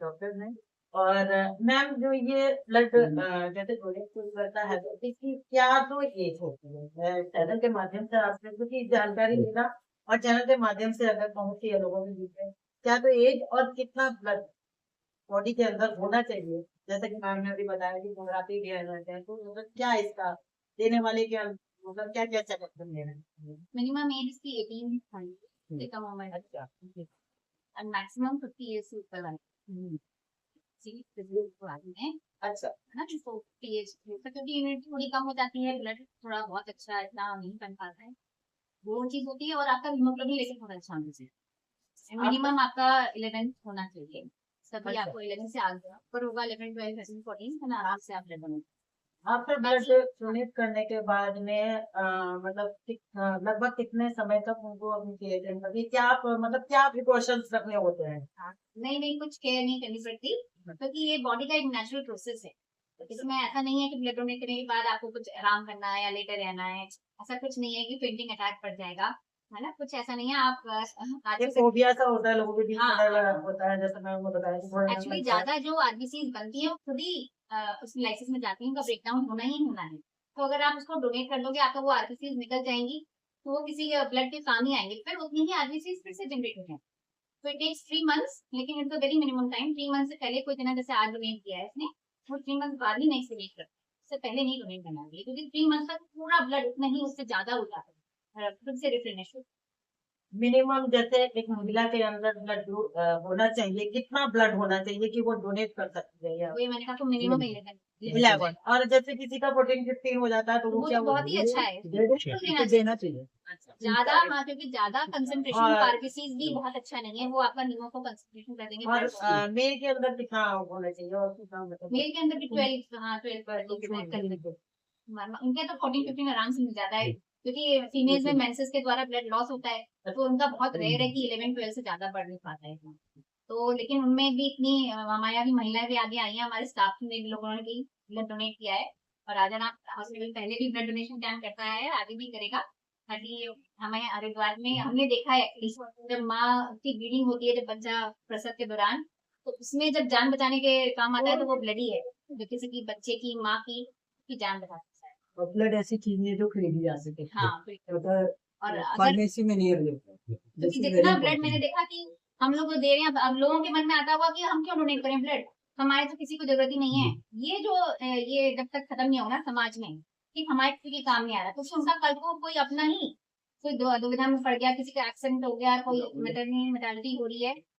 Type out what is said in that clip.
Doctor हैं। और ma'am जो ये ब्लड जैसे डोनेट कोई करता है तो इसकी क्या जो एज होती है? मैं चैनल के माध्यम से आपसे कुछ ही जानकारी लेना और चैनल के माध्यम से अगर पहुँची है लोगों के बीच में, क्या तो एज और कितना ब्लड बॉडी के अंदर होना चाहिए? जैसे कि मैम ने अभी बताया कि नवरात्रि भी आ जाते हैं, तो मतलब क्या इसका देने वाले क्या मतलब क्या-क्या चेकअप करने हैं? मिनिमम एज इसकी 18 होनी हुँ, उससे कम उम्र है अच्छा। जी। और मैक्सिमम 50 ईयर्स से ऊपर वाले हुँ, जी फिजिकल आदमी है अच्छा। ना जिसको 50 ईयर्स क्योंकि इम्यूनिटी थोड़ी कम हो जाती है ब्लड थोड़ा बहुत अच्छा इतना नहीं बन पाता है वो चीज होती है और आपका हीमोग्लोबिन लेकिन बहुत अच्छा होना चाहिए आपका मिनिमम आपका 11 होना चाहिए सभी अच्छा। आपको 11 से आगे ऊपर होगा 11 12 13 14 है ना आराम से आप 11 आफ्टर ब्लड बाकी डोनेट करने के बाद में मतलब लगभग कितने समय तक उनको अपनी केयर करनी पड़ती है? क्या आप मतलब क्या प्रिकॉशंस रखने होते हैं? हाँ, नहीं नहीं कुछ केयर नहीं करनी पड़ती क्योंकि ये बॉडी का एक नेचुरल प्रोसेस है इसमें ऐसा नहीं है कि ब्लड डोनेट करने के बाद आपको कुछ आराम करना है या लेटे रहना है ऐसा कुछ नहीं है कि फेंटिंग अटैक पड़ जाएगा है ना कुछ ऐसा नहीं है आप एक अच्छे से फोबिया सा होता है लोगों के बीच हाँ में डर हाँ लगा होता है जैसे मैम ने बताया कि थोड़ा डर एक्चुअली लगता है। ज्यादा जो आरबीसी बनती है वो खुद ही उस लाइसिस में जाती है उनका ब्रेकडाउन होना ही होना है तो अगर आप उसको डोनेट कर दोगे आपका वो आरबीसी निकल जाएंगी तो वो किसी ब्लड के काम ही आएंगे फिर उतनी ही आरबीसी फिर से जनरेट हो जाएंगे तो इट टेक्स 3 मंथ्स लेकिन it's a very minimum time 3 month से पहले कोई जना जैसे आज डोनेट किया है इसने वो 3 मंथ बाद ही नहीं से वेट करता उससे पहले नहीं डोनेट करना चाहिए क्योंकि 3 मंथ तक पूरा ब्लड उतना ही उससे ज्यादा हो जाता है फिर से रिप्लेनिश मिनिमम जैसे एक महिला के अंदर ब्लड होना चाहिए, कितना ब्लड होना चाहिए कि वो डोनेट कर सकती है या वही मैंने कहा तो मिनिमम 11 11 और जैसे किसी का 14-15 हो जाता है तो तो वो वो क्या तो वो बहुत ही अच्छा है बिल्कुल देना तो चाहिए देना चाहिए। अच्छा। ज्यादा हाँ क्योंकि ज्यादा कंसंट्रेशन और आरबीसीज भी बहुत अच्छा नहीं है वो आपका नीमो को कंसंट्रेशन कर देंगे और प्लस मेल के अंदर कितना होना चाहिए और कितना मतलब मेल के अंदर भी 12 हाँ 12 उनके तो 14 15 आराम से मिल जाता है क्योंकि फीमेल्स में मेंसेस के द्वारा ब्लड लॉस होता है तो उनका बहुत रेयर है कि 11 12 से ज्यादा बढ़ नहीं पाता है तो लेकिन उनमें भी इतनी हमारे भी महिलाएं भी आगे आई हैं हमारे स्टाफ में भी लोगों ने भी ब्लड डोनेट किया है और राजन हॉस्पिटल पहले भी ब्लड डोनेशन कैंप करता है आगे भी करेगा ताकि हमें हरिद्वार में हमने देखा है एटलीस्ट जब माँ की ब्लीडिंग होती है जब बच्चा प्रसव के दौरान तो उसमें जब जान बचाने के काम आता है तो वो ब्लड ही है जो किसी की बच्चे की माँ की जान बचा सकता है और ब्लड ऐसी चीज है जो खरीदी जा सके हाँ बिल्कुल मतलब और अगर फार्मेसी में नहीं अवेलेबल क्योंकि जैसे वेरी जितना ब्लड मैंने इंपॉर्टेंट देखा कि हम लोग दे रहे हैं अब लोगों के मन में आता होगा कि हम क्यों डोनेट करें ब्लड हमारे तो किसी को जरूरत ही नहीं है ये जो ये जब तक खत्म नहीं होगा समाज में कि हमारे किसी के काम नहीं आ रहा तो उससे उनका कल को कोई अपना ही कोई दुविधा में पड़ गया किसी का एक्सीडेंट हो गया कोई मेटर्निटी हो रही है